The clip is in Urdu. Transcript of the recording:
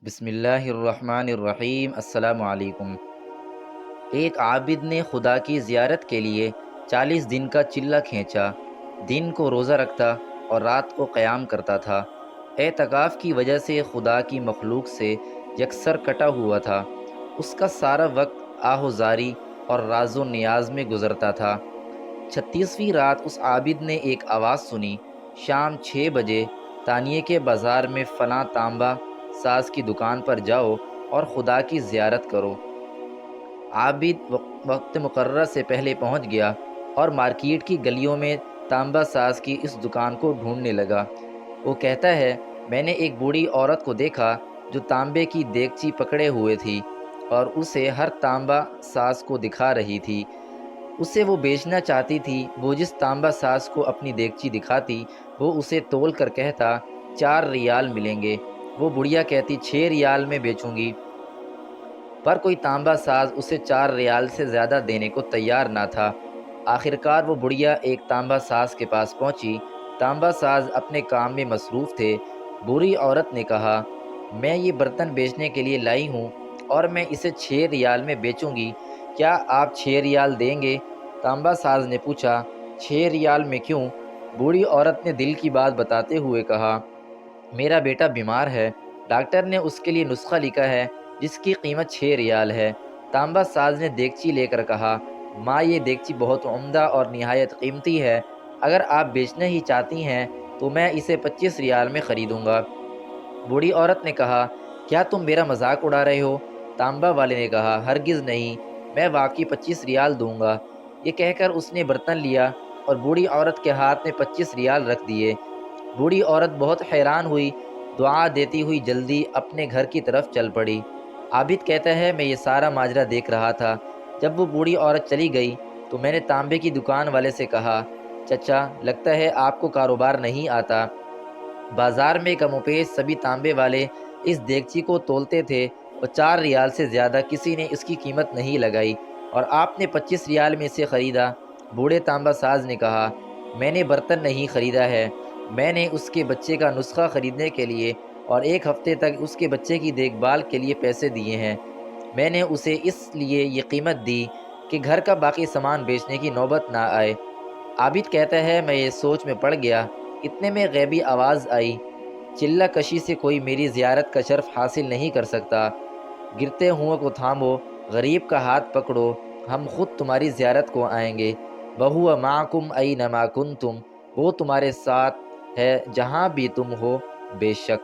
بسم اللہ الرحمن الرحیم۔ السلام علیکم۔ ایک عابد نے خدا کی زیارت کے لیے 40 دن کا چلہ کھینچا، دن کو روزہ رکھتا اور رات کو قیام کرتا تھا۔ اعتکاف کی وجہ سے خدا کی مخلوق سے یکسر کٹا ہوا تھا۔ اس کا سارا وقت آہ و زاری اور راز و نیاز میں گزرتا تھا۔ 36ویں رات اس عابد نے ایک آواز سنی، شام 6 بجے تانیے کے بازار میں فلاں تانبا ساز کی دکان پر جاؤ اور خدا کی زیارت کرو۔ عابد وقت مقررہ سے پہلے پہنچ گیا اور مارکیٹ کی گلیوں میں تانبا ساز کی اس دکان کو ڈھونڈنے لگا۔ وہ کہتا ہے، میں نے ایک بوڑھی عورت کو دیکھا جو تانبے کی دیگچی پکڑے ہوئے تھی اور اسے ہر تانبا ساز کو دکھا رہی تھی۔ اسے وہ بیچنا چاہتی تھی۔ وہ جس تانبا ساز کو اپنی دیگچی دکھاتی، وہ اسے تول کر کہتا 4 ریال ملیں گے۔ وہ بڑھیا کہتی 6 ریال میں بیچوں گی، پر کوئی تانبا ساز اسے 4 ریال سے زیادہ دینے کو تیار نہ تھا۔ آخرکار وہ بڑھیا ایک تانبا ساز کے پاس پہنچی۔ تانبا ساز اپنے کام میں مصروف تھے۔ بوڑھی عورت نے کہا، میں یہ برتن بیچنے کے لیے لائی ہوں اور میں اسے 6 ریال میں بیچوں گی، کیا آپ 6 ریال دیں گے؟ تانبا ساز نے پوچھا، 6 ریال میں کیوں؟ بوڑھی عورت نے دل کی بات بتاتے ہوئے کہا، میرا بیٹا بیمار ہے، ڈاکٹر نے اس کے لیے نسخہ لکھا ہے جس کی قیمت 6 ریال ہے۔ تانبا ساز نے دیگچی لے کر کہا، ماں یہ دیگچی بہت عمدہ اور نہایت قیمتی ہے، اگر آپ بیچنا ہی چاہتی ہیں تو میں اسے 25 ریال میں خریدوں گا۔ بوڑھی عورت نے کہا، کیا تم میرا مذاق اڑا رہے ہو؟ تانبا والے نے کہا، ہرگز نہیں، میں واقعی 25 ریال دوں گا۔ یہ کہہ کر اس نے برتن لیا اور بوڑھی عورت کے ہاتھ میں 25 ریال رکھ دیے۔ بوڑھی عورت بہت حیران ہوئی، دعا دیتی ہوئی جلدی اپنے گھر کی طرف چل پڑی۔ عابد کہتا ہے، میں یہ سارا ماجرا دیکھ رہا تھا۔ جب وہ بوڑھی عورت چلی گئی تو میں نے تانبے کی دکان والے سے کہا، چچا، لگتا ہے آپ کو کاروبار نہیں آتا۔ بازار میں کم و بیش سبھی تانبے والے اس دیگچی کو تولتے تھے اور 4 ریال سے زیادہ کسی نے اس کی قیمت نہیں لگائی، اور آپ نے 25 ریال میں اسے خریدا۔ بوڑھے تانبا ساز نے کہا، میں نے برتن نہیں خریدا ہے، میں نے اس کے بچے کا نسخہ خریدنے کے لیے اور 1 ہفتے تک اس کے بچے کی دیکھ بھال کے لیے پیسے دیے ہیں۔ میں نے اسے اس لیے یہ قیمت دی کہ گھر کا باقی سامان بیچنے کی نوبت نہ آئے۔ عابد کہتا ہے، میں یہ سوچ میں پڑ گیا، اتنے میں غیبی آواز آئی، چلہ کشی سے کوئی میری زیارت کا شرف حاصل نہیں کر سکتا، گرتے ہوئے کو تھامو، غریب کا ہاتھ پکڑو، ہم خود تمہاری زیارت کو آئیں گے۔ وَهُوَ مَعَكُمْ أَيْنَمَا كُنْتُمْ، وہ تمہارے ساتھ ہے جہاں بھی تم ہو، بے شک۔